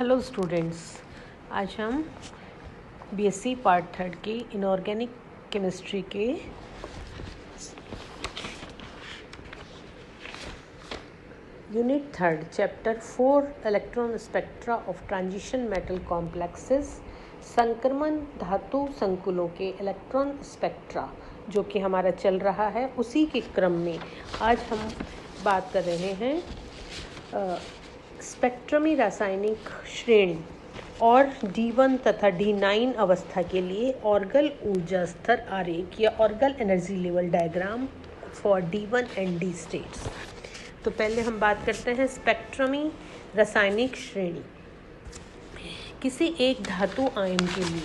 Hello students, आज हम BSc part 3 के इनऑर्गेनिक केमिस्ट्री के unit 3 chapter 4 electron spectra of transition metal complexes संक्रमण धातु संकुलों के इलेक्ट्रॉन स्पेक्ट्रा जो कि हमारा चल रहा है, उसी के क्रम में आज हम बात कर रहे हैं स्पेक्ट्रमी रासायनिक श्रेणी और D1 तथा D9 अवस्था के लिए ऑर्गल ऊर्जा स्तर आरेख या Orgel energy level diagram for D1 and D states. तो पहले हम बात करते हैं स्पेक्ट्रमी रासायनिक श्रेणी। किसी एक धातु आयन के लिए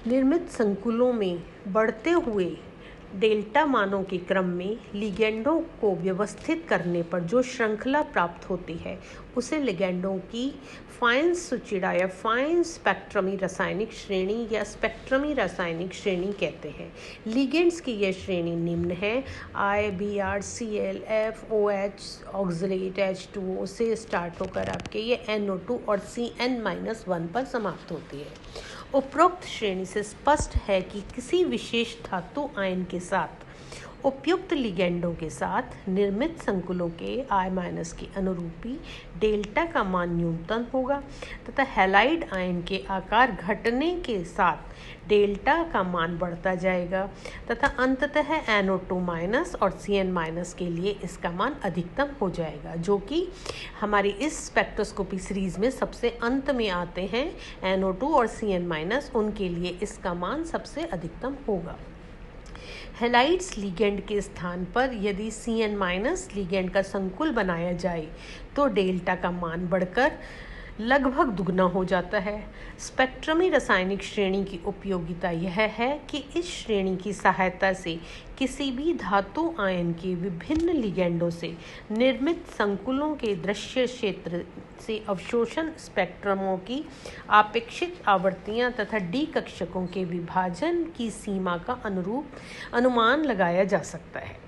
निर्मित संकुलों में बढ़ते हुए डेल्टा मानों के क्रम में लिगेंडों को व्यवस्थित करने पर जो श्रृंखला प्राप्त होती है उसे लिगेंडों की फाइन सुचिड़ा या फाइन स्पेक्ट्रमी रासायनिक श्रेणी या स्पेक्ट्रमी रासायनिक श्रेणी कहते हैं। लिगेंड्स की यह श्रेणी निम्न है: IBr Cl F OH oxalate H2O से स्टार्ट होकर आपके ये NO2 और Cn-1 पर समाप्त होती है। उपरोक्त श्रेणी से स्पष्ट है कि किसी विशेष धातु आयन के साथ उपयुक्त लिगेंडों के साथ निर्मित संकुलों के I- के अनुरूपी डेल्टा का मान न्यूनतम होगा तथा हैलाइड आयन के आकार घटने के साथ डेल्टा का मान बढ़ता जाएगा तथा अंततः NO2- और Cn- के लिए इसका मान अधिकतम हो जाएगा, जो कि हमारी इस स्पेक्ट्रोस्कोपी सीरीज में सबसे अंत में आते हैं। NO2 और Cn- उनके लिए इसका मान सबसे अधिकतम होगा। हैलाइड्स लिगेंड के स्थान पर यदि Cn- लिगेंड का संकुल बनाया जाए तो डेल्टा का मान बढ़कर लगभग दुगना हो जाता है। स्पेक्ट्रमी रासायनिक श्रेणी की उपयोगिता यह है कि इस श्रेणी की सहायता से किसी भी धातु आयन के विभिन्न लिगेंडों से निर्मित संकुलों के दृश्य क्षेत्र से अवशोषण स्पेक्ट्रमों की आपेक्षिक आवृत्तियां तथा डी कक्षकों के विभाजन की सीमा का अनुमान लगाया जा सकता है।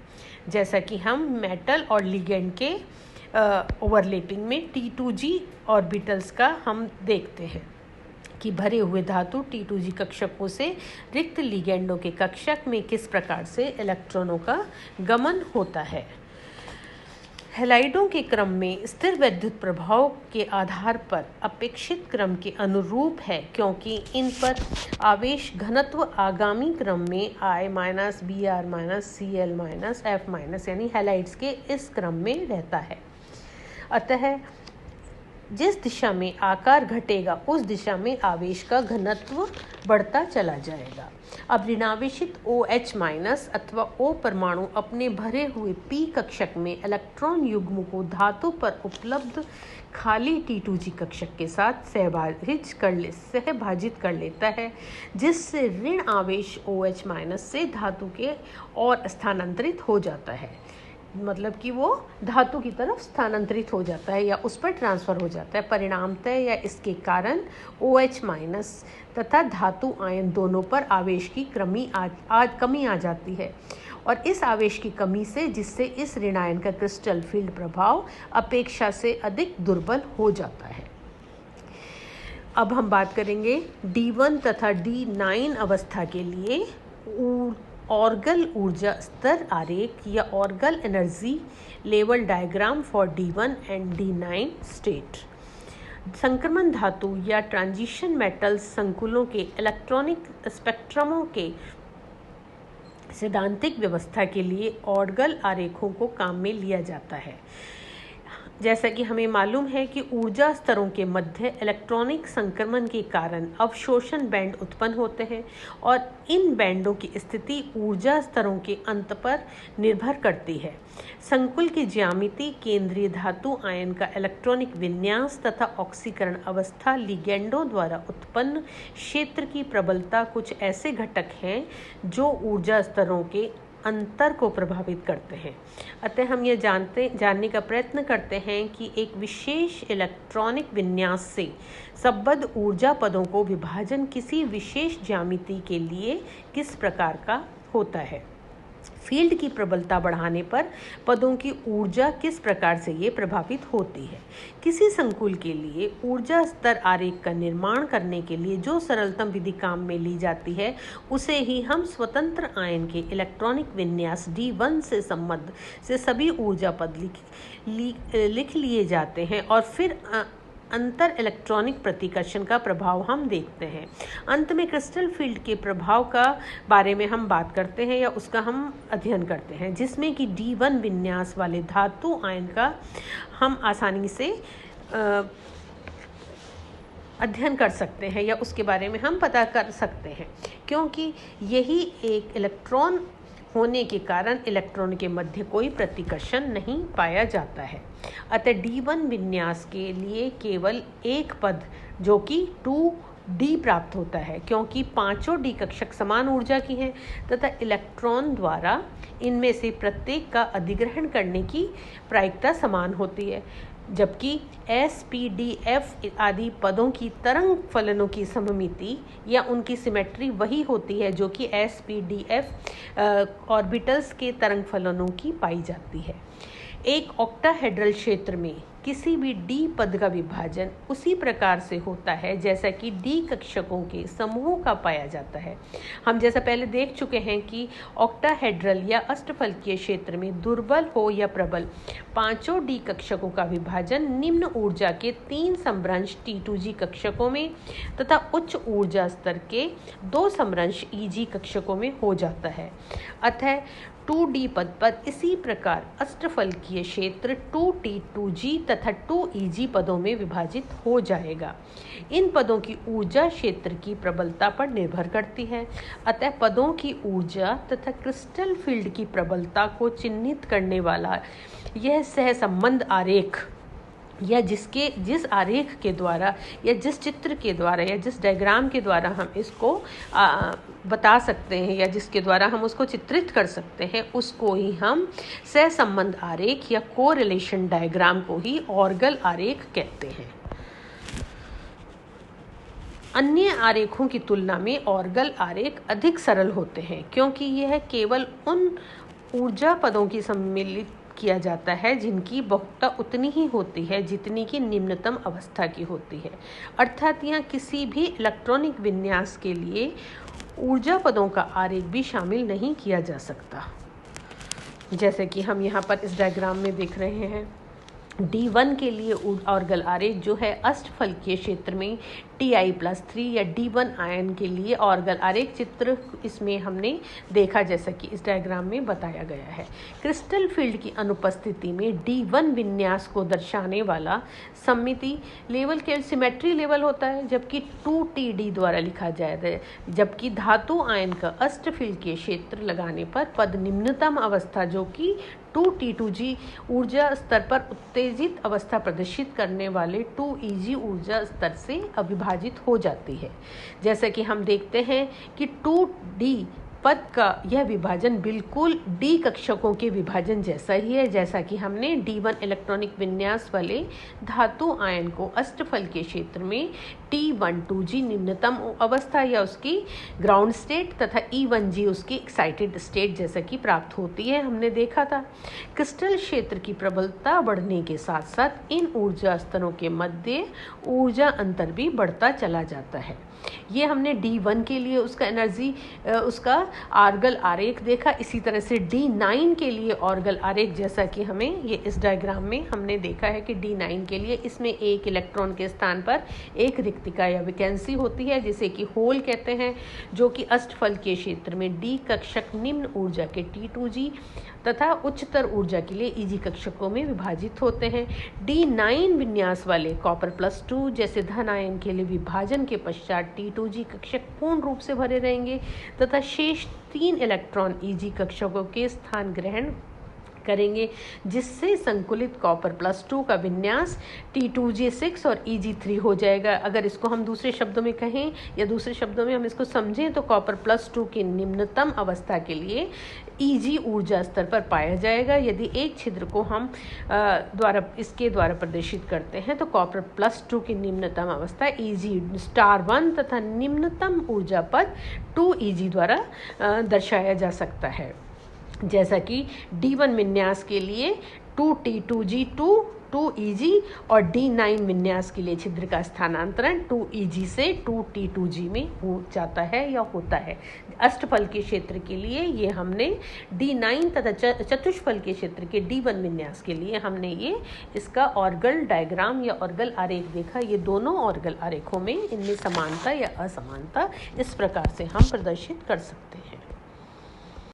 जैसा कि हम मेटल और लिगेंड के ओवरलैपिंग में T2G ऑर्बिटल्स का हम देखते हैं कि भरे हुए धातु T2G कक्षकों से रिक्त लिगेंडों के कक्षक में किस प्रकार से इलेक्ट्रॉनों का गमन होता है। हैलाइडों के क्रम में स्थिर विद्युत प्रभाव के आधार पर अपेक्षित क्रम के अनुरूप है, क्योंकि इन पर आवेश घनत्व आगामी क्रम में I- Br- Cl- F- यानी हैलाइड्स के इस क्रम में रहता है। अतः जिस दिशा में आकार घटेगा उस दिशा में आवेश का घनत्व बढ़ता चला जाएगा। अब ऋणावेशित OH- अथवा O परमाणु अपने भरे हुए P कक्षक में इलेक्ट्रॉन युग्म को धातु पर उपलब्ध खाली T2G कक्षक के साथ सहभाजित कर लेता है, जिससे ऋण आवेश OH- से धातु के और स्थानांतरित हो जाता है। मतलब कि वो धातु की तरफ स्थानांतरित हो जाता है या उस पर ट्रांसफ़र हो जाता है। परिणामतः या इसके कारण OH- तथा धातु आयन दोनों पर आवेश की कमी आ जाती है, और इस आवेश की कमी से जिससे इस ऋणायन का क्रिस्टल फील्ड प्रभाव अपेक्षा से अधिक दुर्बल हो जाता है। अब हम बात करेंगे D1 तथा D9 अवस्था के लिए ऑर्गल ऊर्जा स्तर आरेख या Orgel energy level diagram for D1 and D9 state. संक्रमण धातु या ट्रांजिशन मेटल्स संकुलों के इलेक्ट्रॉनिक स्पेक्ट्रमों के सैद्धांतिक व्यवस्था के लिए ऑर्गल आरेखों को काम में लिया जाता है। जैसा कि हमें मालूम है कि ऊर्जा स्तरों के मध्य इलेक्ट्रॉनिक संक्रमण के कारण अवशोषण बैंड उत्पन्न होते हैं, और इन बैंडों की स्थिति ऊर्जा स्तरों के अंत पर निर्भर करती है। संकुल की ज्यामिति, केंद्रीय धातु आयन का इलेक्ट्रॉनिक विन्यास तथा ऑक्सीकरण अवस्था, लिगेंडों द्वारा उत्पन्न क्षेत्र की प्रबलता कुछ ऐसे घटक हैं जो ऊर्जा स्तरों के अंतर को प्रभावित करते हैं। अतः हम ये जानने का प्रयत्न करते हैं कि एक विशेष इलेक्ट्रॉनिक विन्यास से संबद्ध ऊर्जा पदों को विभाजन किसी विशेष ज्यामिति के लिए किस प्रकार का होता है। फील्ड की प्रबलता बढ़ाने पर पदों की ऊर्जा किस प्रकार से ये प्रभावित होती है। किसी संकुल के लिए ऊर्जा स्तर आरेख का निर्माण करने के लिए जो सरलतम विधि काम में ली जाती है उसे ही हम स्वतंत्र आयन के इलेक्ट्रॉनिक विन्यास D1 से संबंध से सभी ऊर्जा पद लिख लिए जाते हैं और फिर अंतर इलेक्ट्रॉनिक प्रतिकर्षण का प्रभाव हम देखते हैं। अंत में क्रिस्टल फील्ड के प्रभाव का बारे में हम बात करते हैं या उसका हम अध्ययन करते हैं, जिसमें कि D1 विन्यास वाले धातु आयन का हम आसानी से अध्ययन कर सकते हैं या उसके बारे में हम पता कर सकते हैं, क्योंकि यही एक इलेक्ट्रॉन होने के कारण इलेक्ट्रॉन के मध्य कोई प्रतिकर्षण नहीं पाया जाता है। अतः D1 विन्यास के लिए केवल एक पद जो कि 2D प्राप्त होता है, क्योंकि पांचों D कक्षक समान ऊर्जा की हैं तथा इलेक्ट्रॉन द्वारा इनमें से प्रत्येक का अधिग्रहण करने की प्रायिकता समान होती है, जबकि S, P, D, F आदि पदों की तरंग फलनों की सममिति या उनकी सिमेट्री वही होती है जो कि S, P, D, F orbitals के तरंग फलनों की पाई जाती है। एक ऑक्टाहेड्रल क्षेत्र में किसी भी D पद का विभाजन उसी प्रकार से होता है जैसा कि D कक्षकों के समूह का पाया जाता है। हम जैसा पहले देख चुके हैं कि ऑक्टाहेड्रल या अष्टफलकीय क्षेत्र में दुर्बल हो या प्रबल पांचों D कक्षकों का विभाजन निम्न ऊर्जा के 3 समभ्रंश T2G कक्षकों में तथा उच्च ऊर्जा स्तर के 2 समभ्रंश EG कक्षकों में हो जाता है। अतः 2D पद पर इसी प्रकार अष्टफलकीय क्षेत्र 2T2G तथा 2EG पदों में विभाजित हो जाएगा। इन पदों की ऊर्जा क्षेत्र की प्रबलता पर निर्भर करती है। अतः पदों की ऊर्जा तथा क्रिस्टल फील्ड की प्रबलता को चिन्हित करने वाला यह सहसंबंध आरेख या जिस आरेख के द्वारा या जिस चित्र के द्वारा या जिस डायग्राम के द्वारा हम इसको बता सकते हैं या जिसके द्वारा हम उसको चित्रित कर सकते हैं, उसको ही हम सहसंबंध आरेख या कोरिलेशन डायग्राम को ही ऑर्गल आरेख कहते हैं। अन्य आरेखों की तुलना में ऑर्गल आरेख अधिक सरल होते हैं, क्योंकि यह केवल उन ऊर्जा पदों की सम्मिलित किया जाता है जिनकी बहुलता उतनी ही होती है जितनी की निम्नतम अवस्था की होती है। अर्थात यहाँ किसी भी इलेक्ट्रॉनिक विन्यास के लिए ऊर्जा पदों का आरेख भी शामिल नहीं किया जा सकता। जैसे कि हम यहाँ पर इस डायग्राम में देख रहे हैं, D1 के लिए ऑर्गल आरेख जो है अष्टफलकीय क्षेत्र में Ti+3 या D1 आयन के लिए ऑर्गल आरेख चित्र इसमें हमने देखा जैसा कि इस डायग्राम में बताया गया है। क्रिस्टल फील्ड की अनुपस्थिति में D1 विन्यास को दर्शाने वाला सममिति लेवल केवल सिमेट्री लेवल होता है, जबकि 2TD द्वारा लिखा जाता है, जबकि धातु आयन का अष्टफलकीय क्षेत्र लगाने पर पद निम्नतम अवस्था जो कि 2T2G ऊर्जा स्तर पर उत्तेजित अवस्था प्रदर्शित करने वाले 2EG ऊर्जा स्तर से अविभाजित हो जाती है। जैसा कि हम देखते हैं कि 2D पद का यह विभाजन बिल्कुल D कक्षकों के विभाजन जैसा ही है, जैसा कि हमने D1 इलेक्ट्रॉनिक विन्यास वाले धातु आयन को अष्टफलकीय क्षेत्र में T12G निम्नतम अवस्था या उसकी ग्राउंड स्टेट तथा E1G उसकी एक्साइटेड स्टेट जैसा कि प्राप्त होती है, हमने देखा था। क्रिस्टल क्षेत्र की प्रबलता बढ़ने के साथ साथ इन ऊर्जा स्तरों के मध्य ऊर्जा अंतर भी बढ़ता चला जाता है। ये हमने D1 के लिए उसका ऑर्गल आरेख देखा। इसी तरह से D9 के लिए ऑर्गल आरेख जैसा कि हमें ये इस डायग्राम में हमने देखा है कि D9 के लिए इसमें एक इलेक्ट्रॉन के स्थान पर एक रिक्तिका या वैकेंसी होती है जिसे कि होल कहते हैं, जो कि अष्टफलकीय क्षेत्र में D कक्षक निम्न ऊर्जा के T2G तथा उच्चतर ऊर्जा के लिए EG कक्षकों में विभाजित होते हैं। D9 विन्यास वाले Cr+2 जैसे धन आयन के लिए विभाजन के पश्चात T2G कक्षक पूर्ण रूप से भरे रहेंगे तथा शेष 3 इलेक्ट्रॉन EG कक्षकों के स्थान ग्रहण करेंगे, जिससे संकुलित Cr+2 का विन्यास T2G6 और Eg3 हो जाएगा। अगर इसको हम दूसरे शब्दों में कहें या दूसरे शब्दों में हम इसको समझें तो Cr+2 की निम्नतम अवस्था के लिए Eg ऊर्जा स्तर पर पाया जाएगा। यदि एक छिद्र को हम इसके द्वारा प्रदर्शित करते हैं तो Cr+2 की निम्नतम अवस्था Eg*1 तथा निम्नतम ऊर्जा पद 2Eg द्वारा दर्शाया जा सकता है। जैसा कि D1 विन्यास के लिए 2T2G 2EG और D9 विन्यास के लिए छिद्र का स्थानांतरण 2EG से 2T2G में हो जाता है या होता है। अष्टफल के क्षेत्र के लिए ये हमने D9 तथा चतुष्फल के क्षेत्र के D1 विन्यास के लिए हमने ये इसका ऑर्गल डायग्राम या ऑर्गल आरेख देखा। ये दोनों ऑर्गल आरेखों में इनमें समानता या असमानता इस प्रकार से हम प्रदर्शित कर सकते हैं।